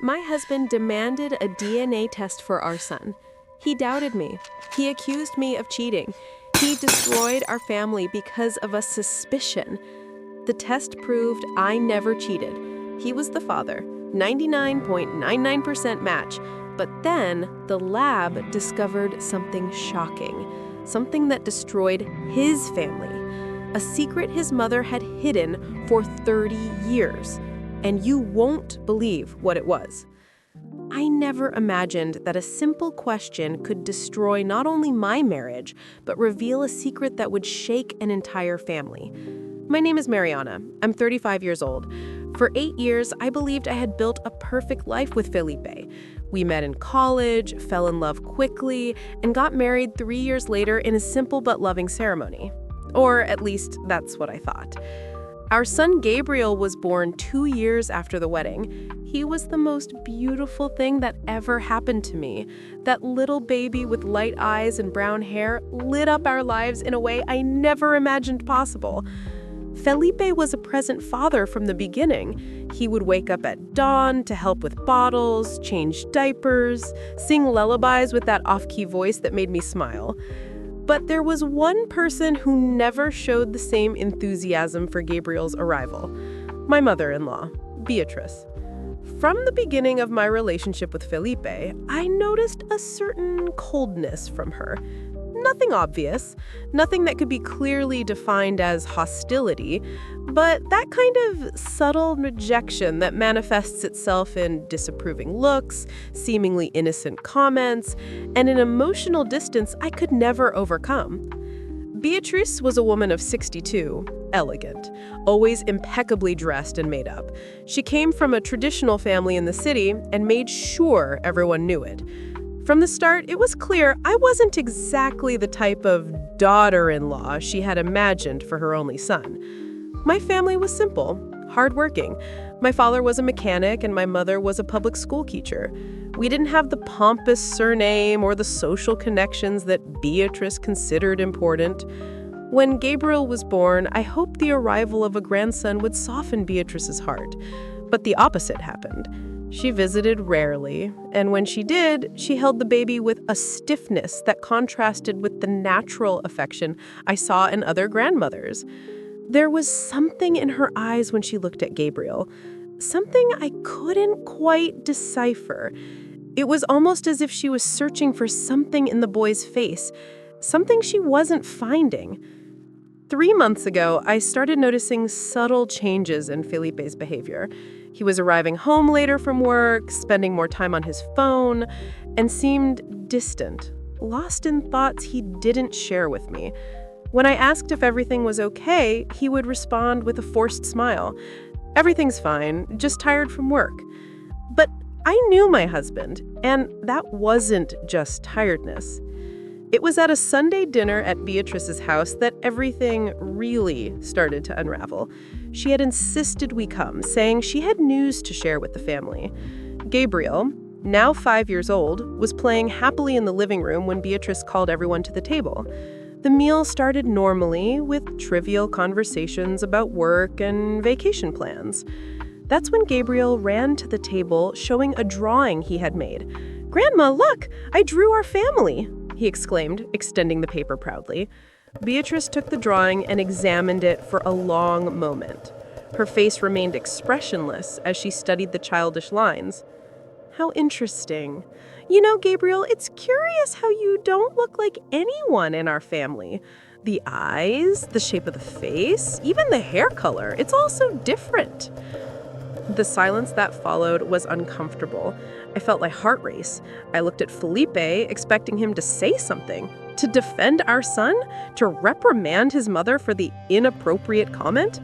My husband demanded a DNA test for our son. He doubted me. He accused me of cheating. He destroyed our family because of a suspicion. The test proved I never cheated. He was the father, 99.99% match. But then the lab discovered something shocking, something that destroyed his family, a secret his mother had hidden for 30 years. And you won't believe what it was. I never imagined that a simple question could destroy not only my marriage, but reveal a secret that would shake an entire family. My name is Mariana. I'm 35 years old. For 8 years, I believed I had built a perfect life with Felipe. We met in college, fell in love quickly, and got married 3 years later in a simple but loving ceremony. Or at least that's what I thought. Our son Gabriel was born 2 years after the wedding. He was the most beautiful thing that ever happened to me. That little baby with light eyes and brown hair lit up our lives in a way I never imagined possible. Felipe was a present father from the beginning. He would wake up at dawn to help with bottles, change diapers, sing lullabies with that off-key voice that made me smile. But there was one person who never showed the same enthusiasm for Gabriel's arrival. My mother-in-law, Beatrice. From the beginning of my relationship with Felipe, I noticed a certain coldness from her. Nothing obvious, nothing that could be clearly defined as hostility, but that kind of subtle rejection that manifests itself in disapproving looks, seemingly innocent comments, and an emotional distance I could never overcome. Beatrice was a woman of 62, elegant, always impeccably dressed and made up. She came from a traditional family in the city and made sure everyone knew it. From the start, it was clear I wasn't exactly the type of daughter-in-law she had imagined for her only son. My family was simple, hardworking. My father was a mechanic and my mother was a public school teacher. We didn't have the pompous surname or the social connections that Beatrice considered important. When Gabriel was born, I hoped the arrival of a grandson would soften Beatrice's heart. But the opposite happened. She visited rarely, and when she did, she held the baby with a stiffness that contrasted with the natural affection I saw in other grandmothers. There was something in her eyes when she looked at Gabriel, something I couldn't quite decipher. It was almost as if she was searching for something in the boy's face, something she wasn't finding. 3 months ago, I started noticing subtle changes in Felipe's behavior. He was arriving home later from work, spending more time on his phone, and seemed distant, lost in thoughts he didn't share with me. When I asked if everything was okay, he would respond with a forced smile. "Everything's fine, just tired from work." But I knew my husband, and that wasn't just tiredness. It was at a Sunday dinner at Beatrice's house that everything really started to unravel. She had insisted we come, saying she had news to share with the family. Gabriel, now 5 years old, was playing happily in the living room when Beatrice called everyone to the table. The meal started normally with trivial conversations about work and vacation plans. That's when Gabriel ran to the table, showing a drawing he had made. "Grandma, look! I drew our family!" he exclaimed, extending the paper proudly. Beatrice took the drawing and examined it for a long moment. Her face remained expressionless as she studied the childish lines. "How interesting. You know, Gabriel, it's curious how you don't look like anyone in our family. The eyes, the shape of the face, even the hair color, it's all so different." The silence that followed was uncomfortable. I felt my heart race. I looked at Felipe, expecting him to say something, to defend our son, to reprimand his mother for the inappropriate comment.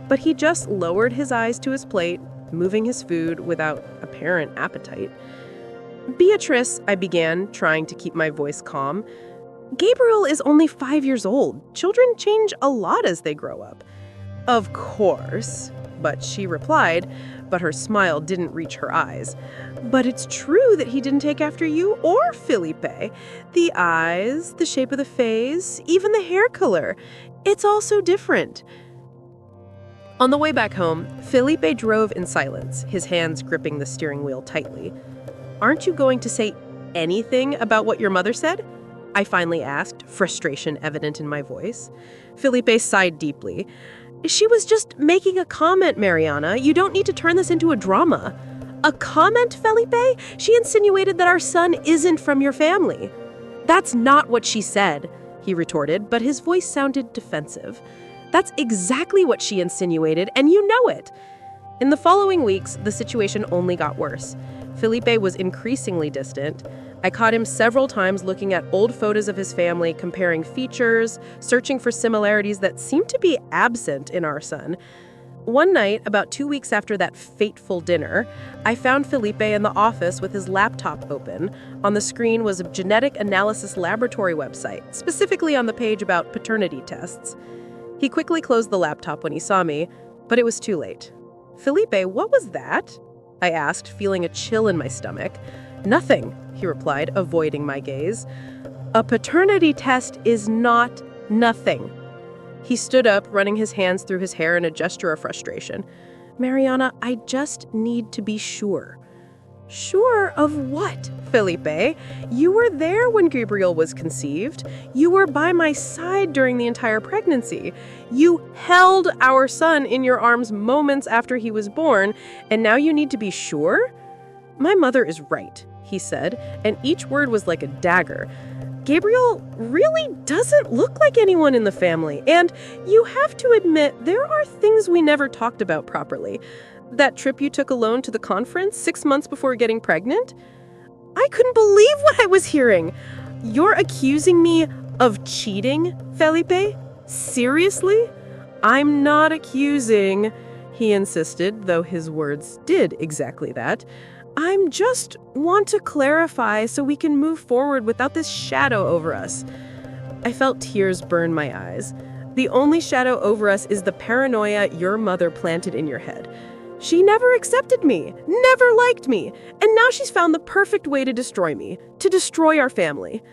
But he just lowered his eyes to his plate, moving his food without apparent appetite. "Beatrice," I began, trying to keep my voice calm. "Gabriel is only 5 years old. Children change a lot as they grow up." "Of course," but she replied, but her smile didn't reach her eyes. "But it's true that he didn't take after you or Felipe. The eyes, the shape of the face, even the hair color. It's all so different." On the way back home, Felipe drove in silence, his hands gripping the steering wheel tightly. "Aren't you going to say anything about what your mother said?" I finally asked, frustration evident in my voice. Felipe sighed deeply. "She was just making a comment, Mariana. You don't need to turn this into a drama." "A comment, Felipe? She insinuated that our son isn't from your family." "That's not what she said," he retorted, but his voice sounded defensive. "That's exactly what she insinuated, and you know it." In the following weeks, the situation only got worse. Felipe was increasingly distant. I caught him several times looking at old photos of his family, comparing features, searching for similarities that seemed to be absent in our son. One night, about 2 weeks after that fateful dinner, I found Felipe in the office with his laptop open. On the screen was a genetic analysis laboratory website, specifically on the page about paternity tests. He quickly closed the laptop when he saw me, but it was too late. "Felipe, what was that?" I asked, feeling a chill in my stomach. "Nothing," he replied, avoiding my gaze. "A paternity test is not nothing." He stood up, running his hands through his hair in a gesture of frustration. "Mariana, I just need to be sure." "Sure of what, Felipe? You were there when Gabriel was conceived. You were by my side during the entire pregnancy. You held our son in your arms moments after he was born, and now you need to be sure?" "My mother is right," he said, and each word was like a dagger. "Gabriel really doesn't look like anyone in the family, and you have to admit there are things we never talked about properly. That trip you took alone to the conference 6 months before getting pregnant? I couldn't believe what I was hearing. You're accusing me of cheating, Felipe? Seriously?" "I'm not accusing," he insisted, though his words did exactly that. "I'm just want to clarify so we can move forward without this shadow over us." I felt tears burn my eyes. "The only shadow over us is the paranoia your mother planted in your head. She never accepted me, never liked me, and now she's found the perfect way to destroy me, to destroy our family."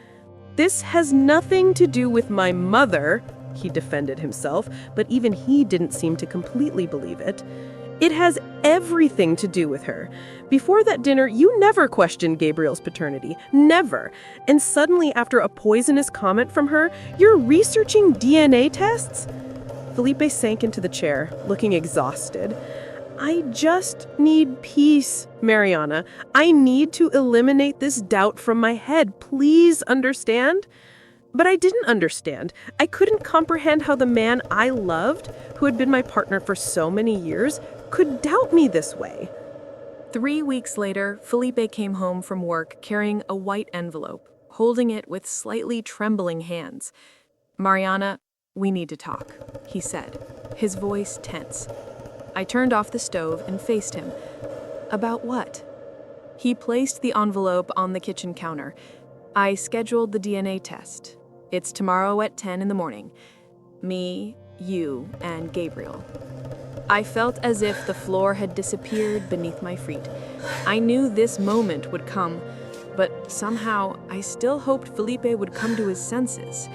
"This has nothing to do with my mother," he defended himself, but even he didn't seem to completely believe it. "It has everything to do with her. Before that dinner, you never questioned Gabriel's paternity. Never. And suddenly, after a poisonous comment from her, you're researching DNA tests?" Felipe sank into the chair, looking exhausted. "I just need peace, Mariana. I need to eliminate this doubt from my head. Please understand?" But I didn't understand. I couldn't comprehend how the man I loved, who had been my partner for so many years, could doubt me this way. 3 weeks later, Felipe came home from work carrying a white envelope, holding it with slightly trembling hands. "Mariana, we need to talk," he said, his voice tense. I turned off the stove and faced him. "About what?" He placed the envelope on the kitchen counter. "I scheduled the DNA test. It's tomorrow at 10 in the morning. Me, you, and Gabriel." I felt as if the floor had disappeared beneath my feet. I knew this moment would come, but somehow I still hoped Felipe would come to his senses.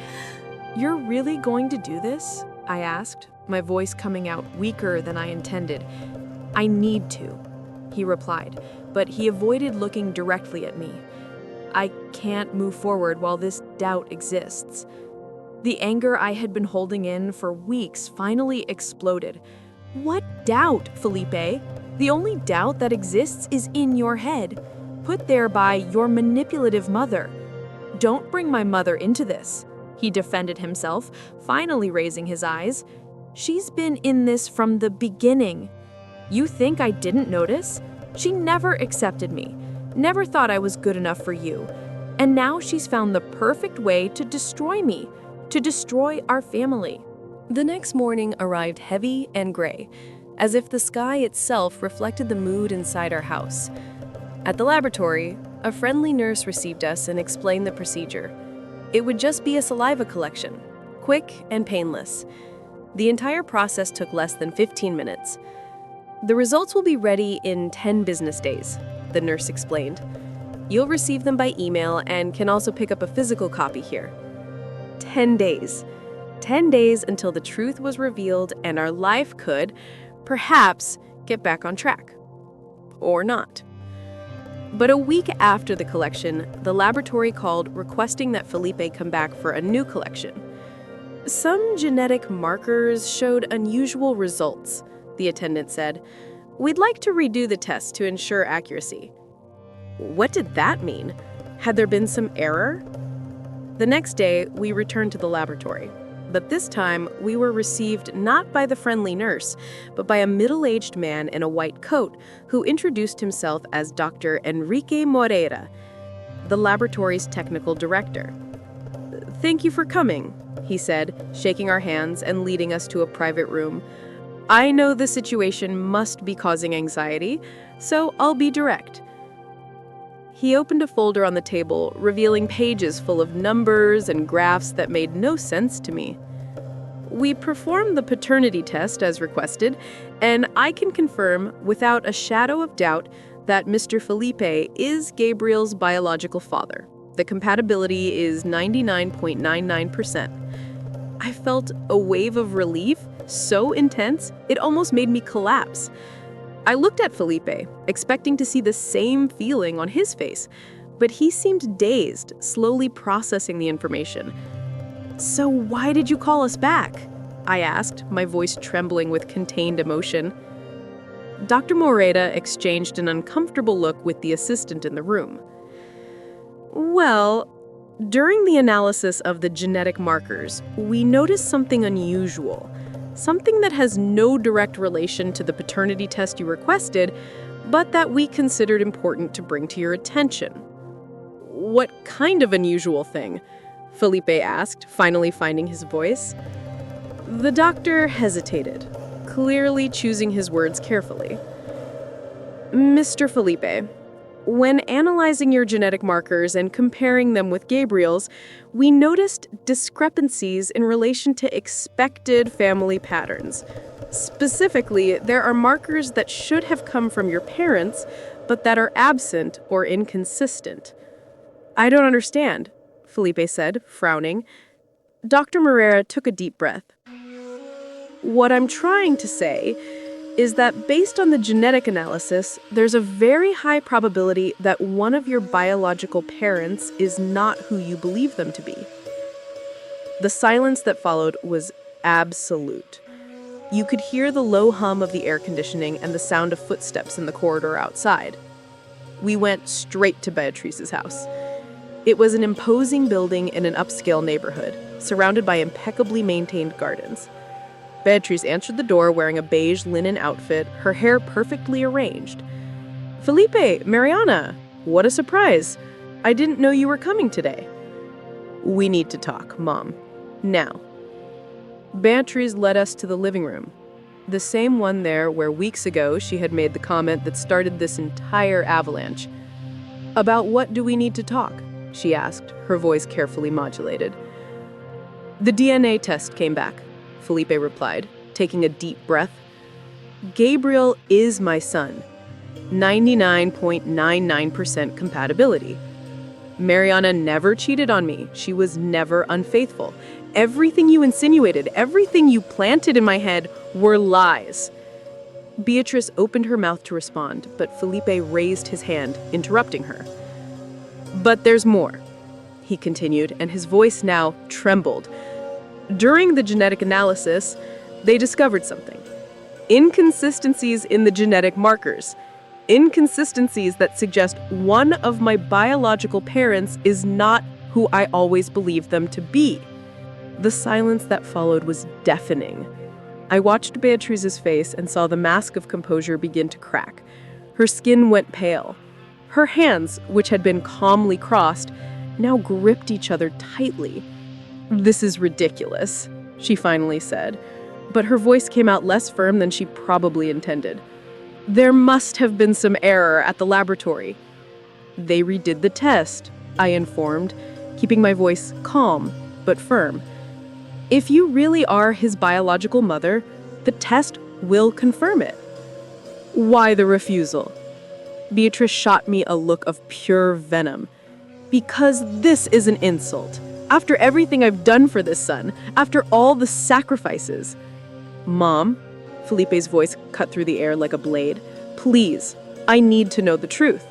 "You're really going to do this?" I asked, my voice coming out weaker than I intended. "I need to," he replied, but he avoided looking directly at me. "I can't move forward while this doubt exists." The anger I had been holding in for weeks finally exploded. "What doubt, Felipe? The only doubt that exists is in your head, put there by your manipulative mother. Don't bring my mother into this," he defended himself, finally raising his eyes. "She's been in this from the beginning. You think I didn't notice? She never accepted me, never thought I was good enough for you. And now she's found the perfect way to destroy me, to destroy our family." The next morning arrived heavy and gray, as if the sky itself reflected the mood inside our house. At the laboratory, a friendly nurse received us and explained the procedure. It would just be a saliva collection, quick and painless. The entire process took less than 15 minutes. "The results will be ready in 10 business days," the nurse explained. "You'll receive them by email and can also pick up a physical copy here." 10 days. 10 days until the truth was revealed and our life could, perhaps, get back on track. Or not. But a week after the collection, the laboratory called requesting that Felipe come back for a new collection. Some genetic markers showed unusual results, the attendant said. We'd like to redo the test to ensure accuracy. What did that mean? Had there been some error? The next day, we returned to the laboratory. But this time, we were received not by the friendly nurse, but by a middle-aged man in a white coat who introduced himself as Dr. Enrique Moreira, the laboratory's technical director. "Thank you for coming," he said, shaking our hands and leading us to a private room. "I know the situation must be causing anxiety, so I'll be direct." He opened a folder on the table, revealing pages full of numbers and graphs that made no sense to me. "We performed the paternity test as requested, and I can confirm, without a shadow of doubt, that Mr. Felipe is Gabriel's biological father. The compatibility is 99.99%. I felt a wave of relief, so intense, it almost made me collapse. I looked at Felipe, expecting to see the same feeling on his face, but he seemed dazed, slowly processing the information. "So why did you call us back?" I asked, my voice trembling with contained emotion. Dr. Moreira exchanged an uncomfortable look with the assistant in the room. "Well, during the analysis of the genetic markers, we noticed something unusual. Something that has no direct relation to the paternity test you requested, but that we considered important to bring to your attention." "What kind of unusual thing?" Felipe asked, finally finding his voice. The doctor hesitated, clearly choosing his words carefully. "Mr. Felipe, when analyzing your genetic markers and comparing them with Gabriel's, we noticed discrepancies in relation to expected family patterns. Specifically, there are markers that should have come from your parents, but that are absent or inconsistent." "I don't understand," Felipe said, frowning. Dr. Moreira took a deep breath. "What I'm trying to say is that based on the genetic analysis, there's a very high probability that one of your biological parents is not who you believe them to be." The silence that followed was absolute. You could hear the low hum of the air conditioning and the sound of footsteps in the corridor outside. We went straight to Beatrice's house. It was an imposing building in an upscale neighborhood, surrounded by impeccably maintained gardens. Beatrice answered the door wearing a beige linen outfit, her hair perfectly arranged. "Felipe, Mariana, what a surprise. I didn't know you were coming today." "We need to talk, Mom. Now." Beatrice led us to the living room, the same one there where weeks ago she had made the comment that started this entire avalanche. "About what do we need to talk?" she asked, her voice carefully modulated. "The DNA test came back," Felipe replied, taking a deep breath. "Gabriel is my son. 99.99% compatibility. Mariana never cheated on me. She was never unfaithful. Everything you insinuated, everything you planted in my head were lies." Beatrice opened her mouth to respond, but Felipe raised his hand, interrupting her. "But there's more," he continued, and his voice now trembled. "During the genetic analysis, they discovered something. Inconsistencies in the genetic markers. Inconsistencies that suggest one of my biological parents is not who I always believed them to be." The silence that followed was deafening. I watched Beatrice's face and saw the mask of composure begin to crack. Her skin went pale. Her hands, which had been calmly crossed, now gripped each other tightly. "This is ridiculous," she finally said, but her voice came out less firm than she probably intended. "There must have been some error at the laboratory." "They redid the test," I informed, keeping my voice calm but firm. "If you really are his biological mother, the test will confirm it." "Why the refusal?" Beatrice shot me a look of pure venom. "Because this is an insult. After everything I've done for this son, after all the sacrifices. Mom, Felipe's voice cut through the air like a blade. Please, I need to know the truth.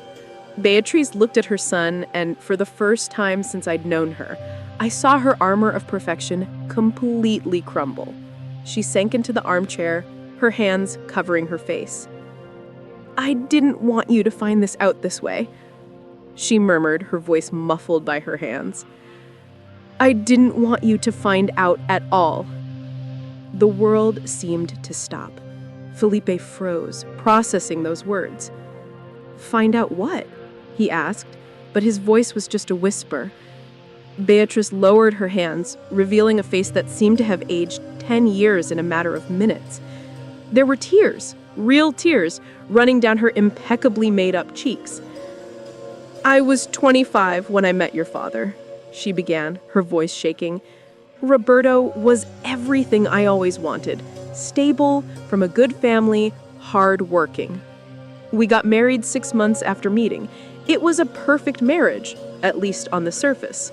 Beatrice looked at her son, and for the first time since I'd known her, I saw her armor of perfection completely crumble. She sank into the armchair, her hands covering her face. I didn't want you to find this out this way, she murmured, her voice muffled by her hands. I didn't want you to find out at all. The world seemed to stop. Felipe froze, processing those words. Find out what? He asked, but his voice was just a whisper. Beatrice lowered her hands, revealing a face that seemed to have aged 10 years in a matter of minutes. There were tears, real tears, running down her impeccably made-up cheeks. I was 25 when I met your father, she began, her voice shaking. Roberto was everything I always wanted. Stable, from a good family, hard-working. We got married 6 months after meeting. It was a perfect marriage, at least on the surface.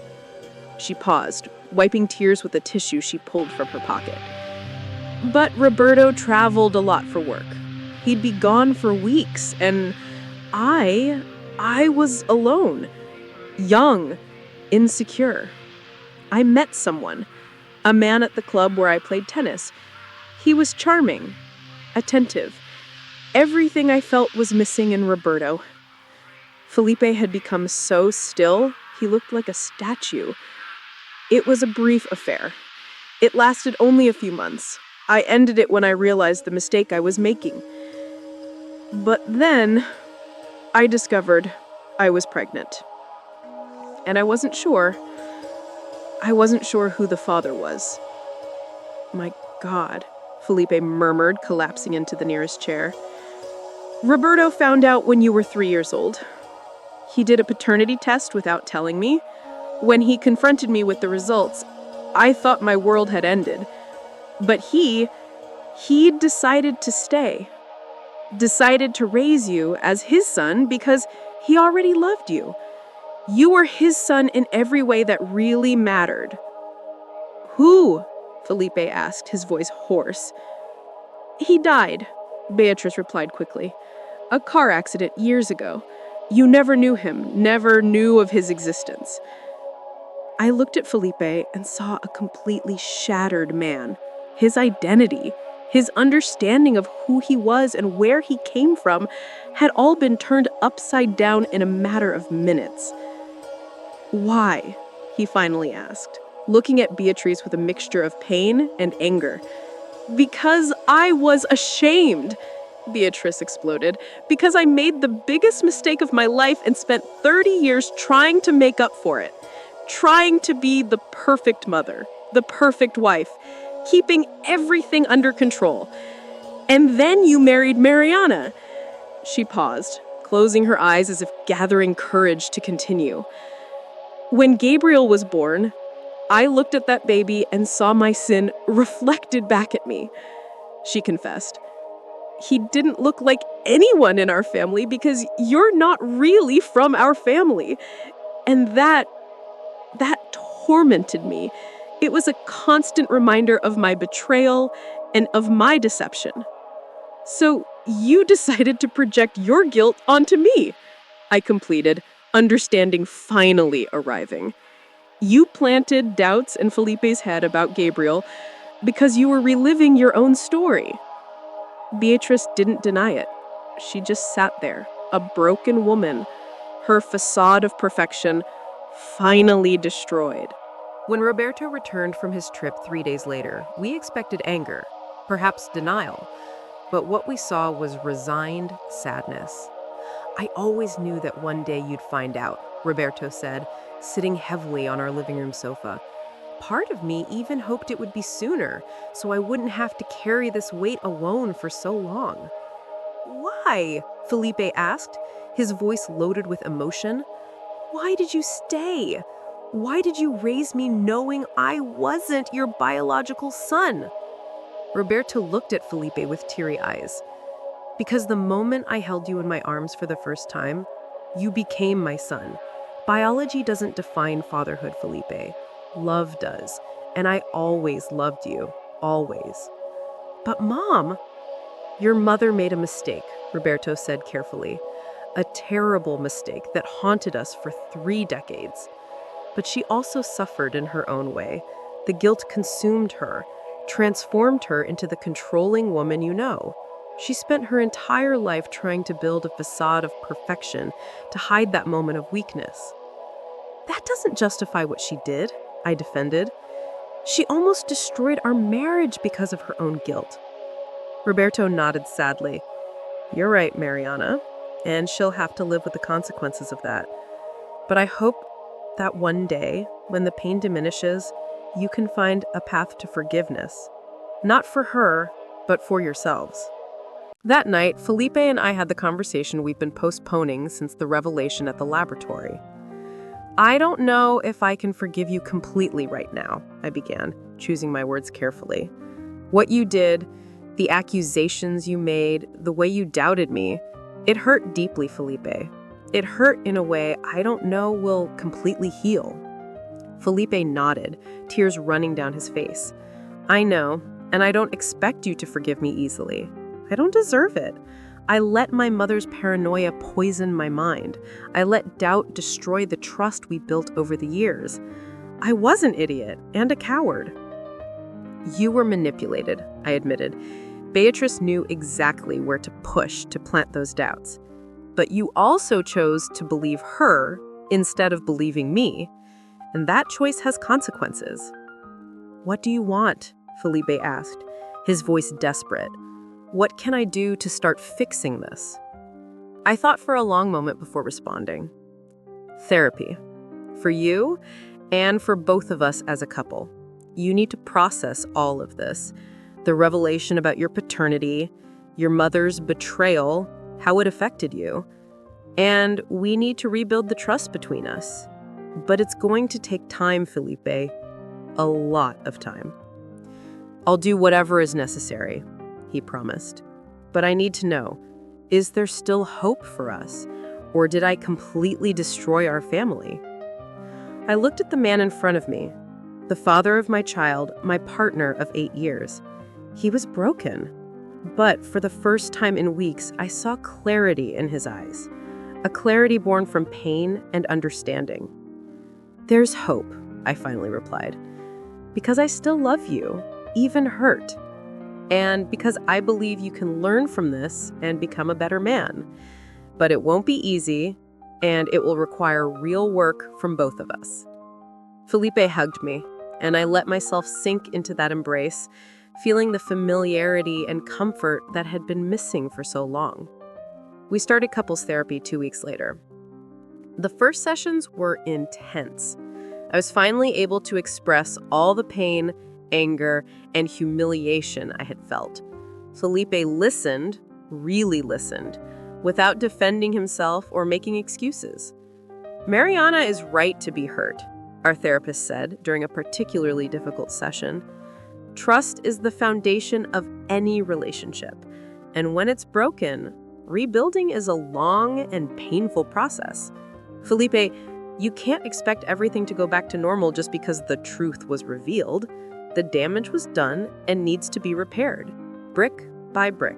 She paused, wiping tears with a tissue she pulled from her pocket. But Roberto traveled a lot for work. He'd be gone for weeks, and I was alone, young, insecure. I met someone, a man at the club where I played tennis. He was charming, attentive. Everything I felt was missing in Roberto. Felipe had become so still, he looked like a statue. It was a brief affair. It lasted only a few months. I ended it when I realized the mistake I was making. But then, I discovered I was pregnant. And I wasn't sure. I wasn't sure who the father was. My God, Felipe murmured, collapsing into the nearest chair. Roberto found out when you were 3 years old. He did a paternity test without telling me. When he confronted me with the results, I thought my world had ended. But he decided to stay. Decided to raise you as his son because he already loved you. You were his son in every way that really mattered. Who? Felipe asked, his voice hoarse. He died, Beatrice replied quickly. A car accident years ago. You never knew him, never knew of his existence. I looked at Felipe and saw a completely shattered man. His identity, his understanding of who he was and where he came from had all been turned upside down in a matter of minutes. Why? He finally asked, looking at Beatrice with a mixture of pain and anger. Because I was ashamed, Beatrice exploded, because I made the biggest mistake of my life and spent 30 years trying to make up for it, trying to be the perfect mother, the perfect wife, keeping everything under control. And then you married Mariana. She paused, closing her eyes as if gathering courage to continue. When Gabriel was born, I looked at that baby and saw my sin reflected back at me, she confessed. He didn't look like anyone in our family because you're not really from our family. And that tormented me. It was a constant reminder of my betrayal and of my deception. So you decided to project your guilt onto me, I completed, understanding finally arriving. You planted doubts in Felipe's head about Gabriel because you were reliving your own story. Beatrice didn't deny it. She just sat there, a broken woman, her facade of perfection finally destroyed. When Roberto returned from his trip 3 days later, we expected anger, perhaps denial, but what we saw was resigned sadness. I always knew that one day you'd find out, Roberto said, sitting heavily on our living room sofa. Part of me even hoped it would be sooner, so I wouldn't have to carry this weight alone for so long. Why? Felipe asked, his voice loaded with emotion. Why did you stay? Why did you raise me knowing I wasn't your biological son? Roberto looked at Felipe with teary eyes. Because the moment I held you in my arms for the first time, you became my son. Biology doesn't define fatherhood, Felipe. Love does. And I always loved you. Always. But Mom, your mother made a mistake, Roberto said carefully. A terrible mistake that haunted us for 3 decades. But she also suffered in her own way. The guilt consumed her, transformed her into the controlling woman you know. She spent her entire life trying to build a facade of perfection to hide that moment of weakness. That doesn't justify what she did, I defended. She almost destroyed our marriage because of her own guilt. Roberto nodded sadly. You're right, Mariana, and she'll have to live with the consequences of that. But I hope that one day, when the pain diminishes, you can find a path to forgiveness. Not for her, but for yourselves. That night, Felipe and I had the conversation we've been postponing since the revelation at the laboratory. I don't know if I can forgive you completely right now, I began, choosing my words carefully. What you did, the accusations you made, the way you doubted me, it hurt deeply, Felipe. It hurt in a way I don't know will completely heal. Felipe nodded, tears running down his face. I know, and I don't expect you to forgive me easily. I don't deserve it. I let my mother's paranoia poison my mind. I let doubt destroy the trust we built over the years. I was an idiot and a coward. You were manipulated, I admitted. Beatrice knew exactly where to push to plant those doubts. But you also chose to believe her instead of believing me, and that choice has consequences. What do you want? Felipe asked, his voice desperate. What can I do to start fixing this? I thought for a long moment before responding. Therapy. For you and for both of us as a couple. You need to process all of this. The revelation about your paternity, your mother's betrayal, how it affected you. And we need to rebuild the trust between us. But it's going to take time, Felipe. A lot of time. I'll do whatever is necessary, he promised. But I need to know, is there still hope for us? Or did I completely destroy our family? I looked at the man in front of me, the father of my child, my partner of 8 years. He was broken. But for the first time in weeks, I saw clarity in his eyes. A clarity born from pain and understanding. There's hope, I finally replied. Because I still love you, even hurt. And because I believe you can learn from this and become a better man. But it won't be easy, and it will require real work from both of us. Felipe hugged me, and I let myself sink into that embrace, feeling the familiarity and comfort that had been missing for so long. We started couples therapy 2 weeks later. The first sessions were intense. I was finally able to express all the pain, anger, and humiliation I had felt. Felipe listened, really listened, without defending himself or making excuses. Mariana is right to be hurt, our therapist said during a particularly difficult session. Trust is the foundation of any relationship, and when it's broken, rebuilding is a long and painful process. Felipe, you can't expect everything to go back to normal just because the truth was revealed. The damage was done and needs to be repaired, brick by brick.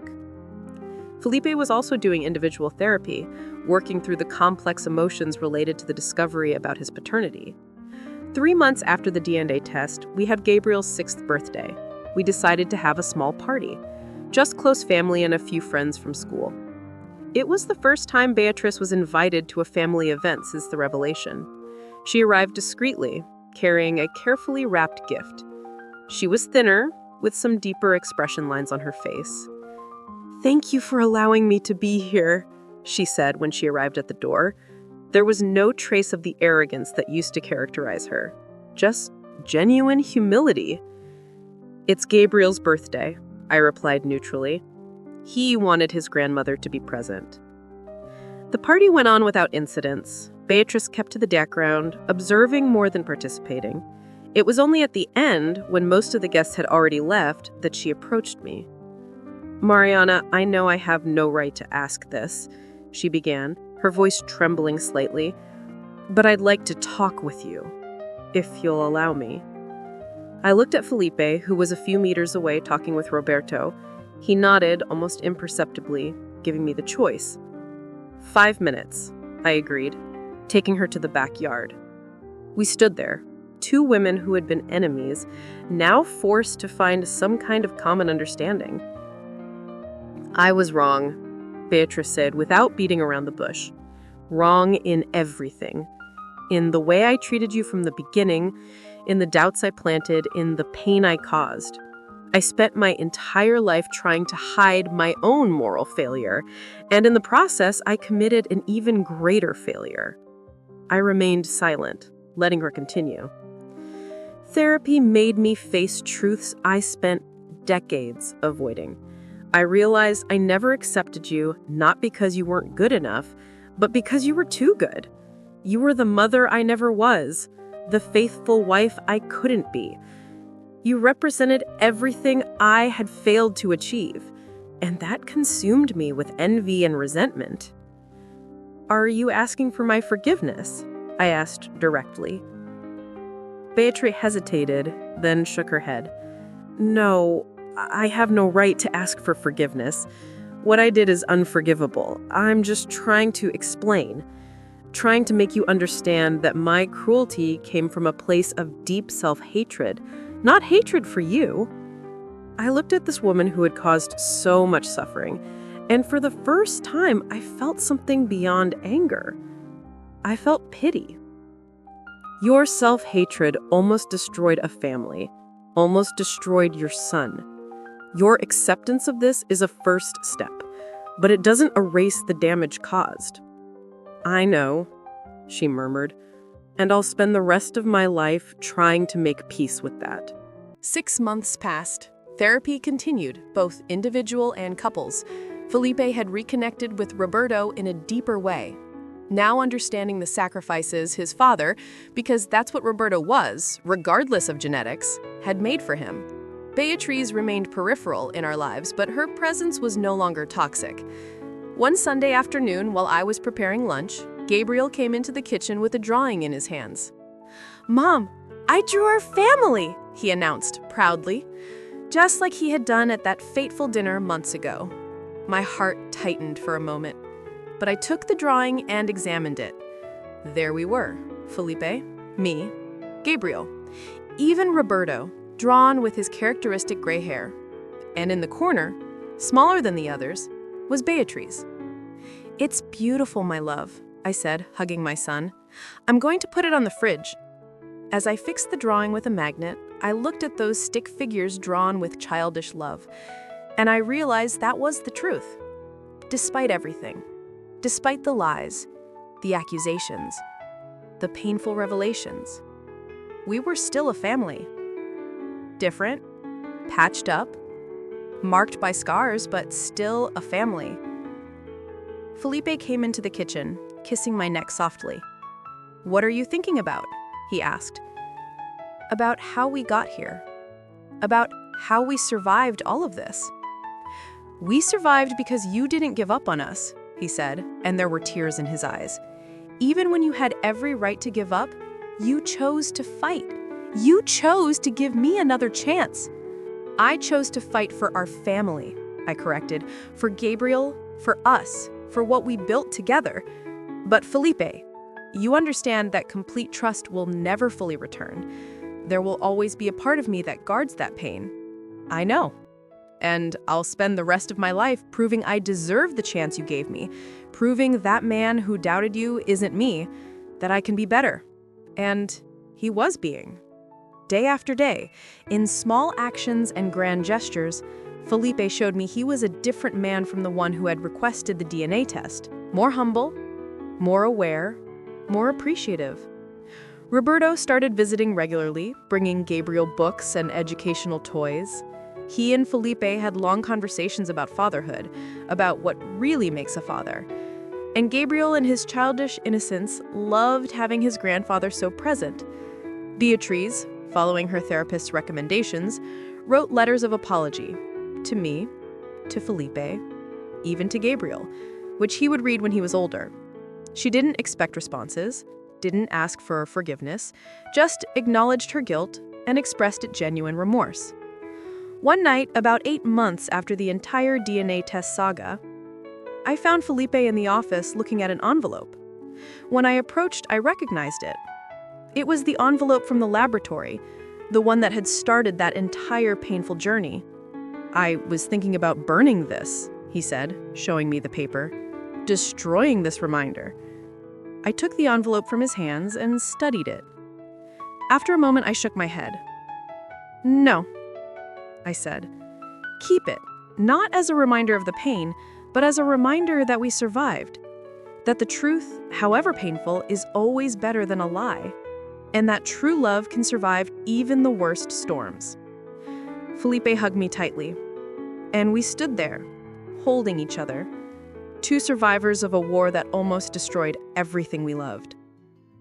Felipe was also doing individual therapy, working through the complex emotions related to the discovery about his paternity. 3 months after the DNA test, we had Gabriel's 6th birthday. We decided to have a small party, just close family and a few friends from school. It was the first time Beatrice was invited to a family event since the revelation. She arrived discreetly, carrying a carefully wrapped gift. She was thinner, with some deeper expression lines on her face. "Thank you for allowing me to be here," she said when she arrived at the door. There was no trace of the arrogance that used to characterize her, just genuine humility. "It's Gabriel's birthday," I replied neutrally. He wanted his grandmother to be present. The party went on without incidents. Beatrice kept to the background, observing more than participating. It was only at the end, when most of the guests had already left, that she approached me. "Mariana, I know I have no right to ask this," she began, her voice trembling slightly, "but I'd like to talk with you. if you'll allow me. I looked at Felipe, who was a few meters away talking with Roberto. He nodded almost imperceptibly, giving me the choice. 5 minutes, I agreed, taking her to the backyard. We stood there, two women who had been enemies, now forced to find some kind of common understanding. I was wrong, Beatrice said without beating around the bush. Wrong in everything. In the way I treated you from the beginning, in the doubts I planted, in the pain I caused. I spent my entire life trying to hide my own moral failure, and in the process, I committed an even greater failure. I remained silent, letting her continue. Therapy made me face truths I spent decades avoiding. I realized I never accepted you, not because you weren't good enough, but because you were too good. You were the mother I never was, the faithful wife I couldn't be. You represented everything I had failed to achieve, and that consumed me with envy and resentment. Are you asking for my forgiveness? I asked directly. Beatrice hesitated, then shook her head. No, I have no right to ask for forgiveness. What I did is unforgivable. I'm just trying to explain, trying to make you understand that my cruelty came from a place of deep self-hatred, not hatred for you. I looked at this woman who had caused so much suffering, and for the first time, I felt something beyond anger. I felt pity. Your self-hatred almost destroyed a family, almost destroyed your son. Your acceptance of this is a first step, but it doesn't erase the damage caused. I know, she murmured, and I'll spend the rest of my life trying to make peace with that. 6 months passed. Therapy continued, both individual and couples. Felipe had reconnected with Roberto in a deeper way, now understanding the sacrifices his father, because that's what Roberto was, regardless of genetics, had made for him. Beatriz remained peripheral in our lives, but her presence was no longer toxic. One Sunday afternoon, while I was preparing lunch, Gabriel came into the kitchen with a drawing in his hands. "Mom, I drew our family," he announced proudly, just like he had done at that fateful dinner months ago. My heart tightened for a moment, but I took the drawing and examined it. There we were, Felipe, me, Gabriel, even Roberto, drawn with his characteristic gray hair. And in the corner, smaller than the others, was Beatriz. "It's beautiful, my love," I said, hugging my son. "I'm going to put it on the fridge." As I fixed the drawing with a magnet, I looked at those stick figures drawn with childish love, and I realized that was the truth. Despite everything, despite the lies, the accusations, the painful revelations, we were still a family. Different, patched up, marked by scars, but still a family. Felipe came into the kitchen, kissing my neck softly. "What are you thinking about?" he asked. "About how we got here. About how we survived all of this." "We survived because you didn't give up on us," he said, and there were tears in his eyes. "Even when you had every right to give up, you chose to fight. You chose to give me another chance." "I chose to fight for our family," I corrected, "for Gabriel, for us, for what we built together. But Felipe, you understand that complete trust will never fully return. There will always be a part of me that guards that pain." "I know. And I'll spend the rest of my life proving I deserve the chance you gave me, proving that man who doubted you isn't me, that I can be better." And he was being. Day after day, in small actions and grand gestures, Felipe showed me he was a different man from the one who had requested the DNA test. More humble, more aware, more appreciative. Roberto started visiting regularly, bringing Gabriel books and educational toys. He and Felipe had long conversations about fatherhood, about what really makes a father. And Gabriel, in his childish innocence, loved having his grandfather so present. Beatriz, following her therapist's recommendations, wrote letters of apology to me, to Felipe, even to Gabriel, which he would read when he was older. She didn't expect responses, didn't ask for forgiveness, just acknowledged her guilt and expressed genuine remorse. One night, about 8 months after the entire DNA test saga, I found Felipe in the office looking at an envelope. When I approached, I recognized it. It was the envelope from the laboratory, the one that had started that entire painful journey. "I was thinking about burning this," he said, showing me the paper. "Destroying this reminder." I took the envelope from his hands and studied it. After a moment, I shook my head. "No," I said. "Keep it, not as a reminder of the pain, but as a reminder that we survived. That the truth, however painful, is always better than a lie. And that true love can survive even the worst storms." Felipe hugged me tightly. And we stood there, holding each other. Two survivors of a war that almost destroyed everything we loved.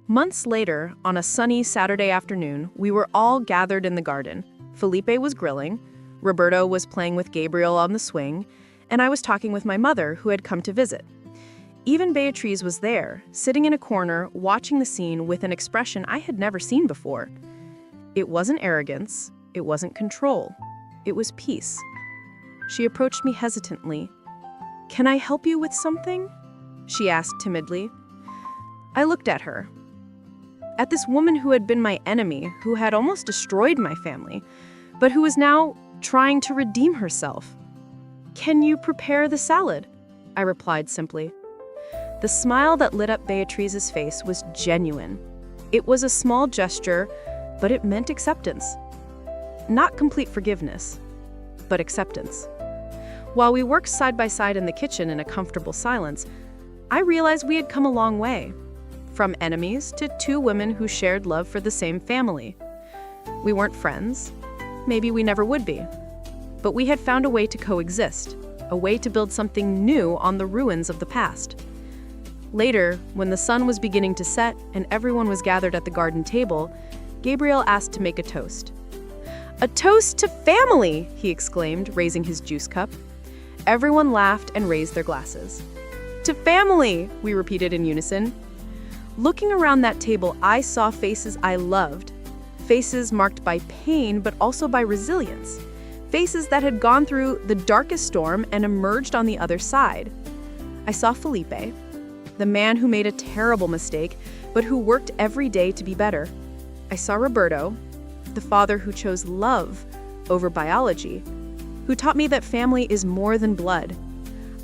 Months later, on a sunny Saturday afternoon, we were all gathered in the garden. Felipe was grilling, Roberto was playing with Gabriel on the swing, and I was talking with my mother, who had come to visit. Even Beatriz was there, sitting in a corner, watching the scene with an expression I had never seen before. It wasn't arrogance, it wasn't control, it was peace. She approached me hesitantly. "Can I help you with something?" she asked timidly. I looked at her. At this woman who had been my enemy, who had almost destroyed my family, but who was now trying to redeem herself. "Can you prepare the salad?" I replied simply. The smile that lit up Beatriz's face was genuine. It was a small gesture, but it meant acceptance. Not complete forgiveness, but acceptance. While we worked side by side in the kitchen in a comfortable silence, I realized we had come a long way. From enemies to two women who shared love for the same family. We weren't friends. Maybe we never would be. But we had found a way to coexist, a way to build something new on the ruins of the past. Later, when the sun was beginning to set and everyone was gathered at the garden table, Gabriel asked to make a toast. "A toast to family!" he exclaimed, raising his juice cup. Everyone laughed and raised their glasses. "To family!" we repeated in unison. Looking around that table, I saw faces I loved. Faces marked by pain, but also by resilience. Faces that had gone through the darkest storm and emerged on the other side. I saw Felipe, the man who made a terrible mistake, but who worked every day to be better. I saw Roberto, the father who chose love over biology, who taught me that family is more than blood.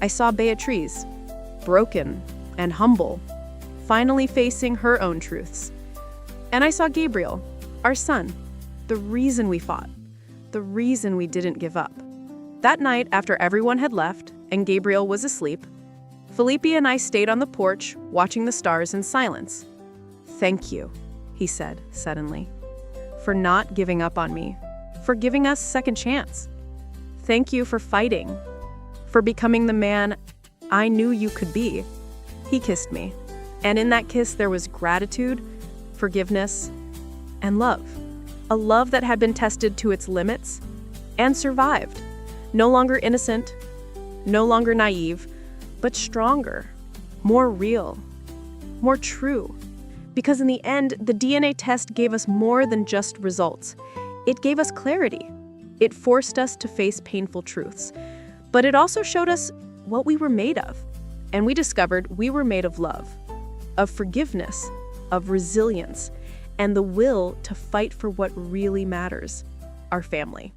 I saw Beatriz, broken and humble, finally facing her own truths. And I saw Gabriel, our son, the reason we fought, the reason we didn't give up. That night, after everyone had left and Gabriel was asleep, Felipe and I stayed on the porch, watching the stars in silence. "Thank you," he said suddenly, "for not giving up on me, for giving us a second chance. Thank you for fighting, for becoming the man I knew you could be." He kissed me, and in that kiss there was gratitude, forgiveness, and love. A love that had been tested to its limits and survived. No longer innocent, no longer naive, but stronger, more real, more true. Because in the end, the DNA test gave us more than just results. It gave us clarity. It forced us to face painful truths. But it also showed us what we were made of. And we discovered we were made of love, of forgiveness, of resilience, and the will to fight for what really matters, our family.